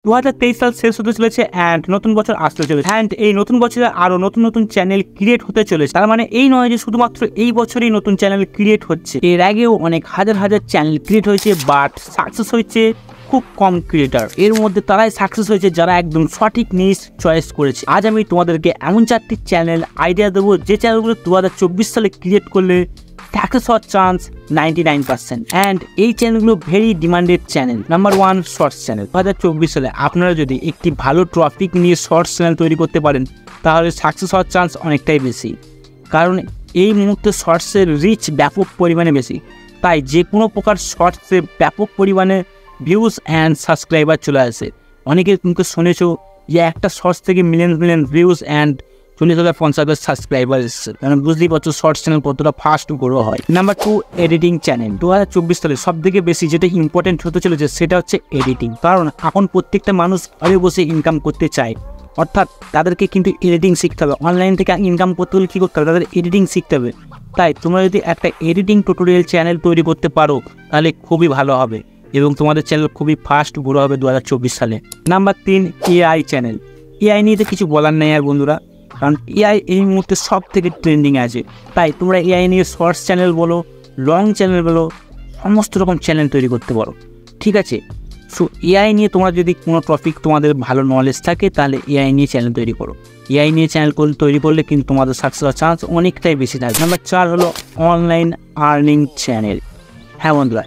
2023 সাল শেষ হতে চলেছে অ্যান্ড নতুন বছর আসতে চলেছে অ্যান্ড এই নতুন বছরে আরো নতুন নতুন চ্যানেল ক্রিয়েট হতে চলেছে। তার মানে এই নয় যে শুধুমাত্র এই বছরই নতুন চ্যানেল ক্রিয়েট হচ্ছে, এর আগেও অনেক হাজার হাজার চ্যানেল ক্রিয়েট হয়েছে, বাট সাকসেস হয়েছে খুব কম ক্রিয়েটার। এর মধ্যে তারাই সাকসেস হয়েছে যারা একদম সঠিক নিশ চয়েস করেছে। আজ আমি তোমাদেরকে এমন 4টি চ্যানেল আইডিয়া দেবো যে চ্যানেলগুলো 2024 সালে ক্রিয়েট করলে সাকসেস হওয়ার চান্স 99%। অ্যান্ড এই চ্যানেলগুলো very demanded channel. Number 1, shorts channel. 2024 সালে আপনারা যদি একটি ভালো টপিক নিয়ে শর্টস চ্যানেল তৈরি করতে পারেন তাহলে সাকসেস হওয়ার চান্স অনেকটাই বেশি, কারণ এই মুহূর্তে শর্টসের রিচ ব্যাপক পরিমাণে বেশি। তাই যে কোনো প্রকার শর্টসে ব্যাপক পরিমাণে ভিউজ অ্যান্ড সাবস্ক্রাইবার চলে আসে। অনেকে কিন্তু শুনেছো যে একটা শর্টস থেকে মিলিয়ন ভিউজ অ্যান্ড 40,000-50,000 সাবস্ক্রাইবার এসেছে, কারণ বুঝতেই পারছো শর্টস চ্যানেল কতটা ফাস্ট গ্রো হয়। Number 2, editing channel. 2024 সালে সব থেকে বেশি যেটা ইম্পর্টেন্ট হতে চলেছে সেটা হচ্ছে এডিটিং, কারণ এখন প্রত্যেকটা মানুষ ঘরে বসে ইনকাম করতে চায়, অর্থাৎ তাদেরকে কিন্তু এডিটিং শিখতে হবে। অনলাইন থেকে ইনকাম করতে হলে কী করতে হবে, তাদের এডিটিং শিখতে হবে। তাই তোমরা যদি একটা এডিটিং টিউটোরিয়াল চ্যানেল তৈরি করতে পারো তাহলে খুবই ভালো হবে এবং তোমাদের চ্যানেল খুবই ফাস্ট গ্রো হবে 2024 সালে। Number 3, AI channel. এআই নিয়ে তো কিছু বলার নেই আর বন্ধুরা, কারণ এআই এই মুহূর্তে সব থেকে ট্রেন্ডিং আছে। তাই তোমরা এআই নিয়ে শর্টস চ্যানেল বলো, লং চ্যানেল বলো, সমস্ত রকম চ্যানেল তৈরি করতে পারো, ঠিক আছে। সো এআই নিয়ে তোমরা যদি কোনো টপিক তোমাদের ভালো নলেজ থাকে তাহলে এআই নিয়ে চ্যানেল তৈরি করো। এআই নিয়ে চ্যানেল তৈরি করলে কিন্তু তোমাদের সাকসেস হওয়ার চান্স অনেকটাই বেশি থাকে। নাম্বার 4 হলো অনলাইন আর্নিং চ্যানেল। হ্যাঁ বন্ধুরা,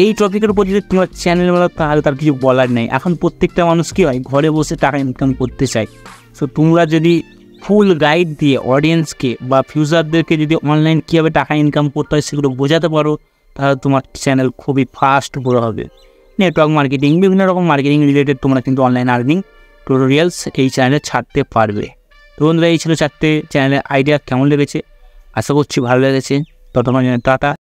এই টপিকের উপর যদি তোমার চ্যানেল বলো তাহলে তার কিছু বলার নেই। এখন প্রত্যেকটা মানুষ কী হয়, ঘরে বসে টাকা ইনকাম করতে চায়। সো তোমরা যদি ফুল গাইড দিয়ে অডিয়েন্সকে বা ফিউজারদেরকে যদি অনলাইন কীভাবে টাকা ইনকাম করতে হয় সেগুলো বোঝাতে পারো তাহলে তোমার চ্যানেল খুবই ফাস্ট গ্রো হবে। নেটওয়ার্ক মার্কেটিং, বিভিন্ন রকম মার্কেটিং রিলেটেড তোমরা কিন্তু অনলাইন আর্নিং টিউটোরিয়ালস এই চ্যানেলে ছাড়তে পারবে। তো বন্ধুরা, এই ছিল 4টে চ্যানেলের আইডিয়া। কেমন লেগেছে? আশা করছি ভালো লেগেছে। ততক্ষণ টাটা।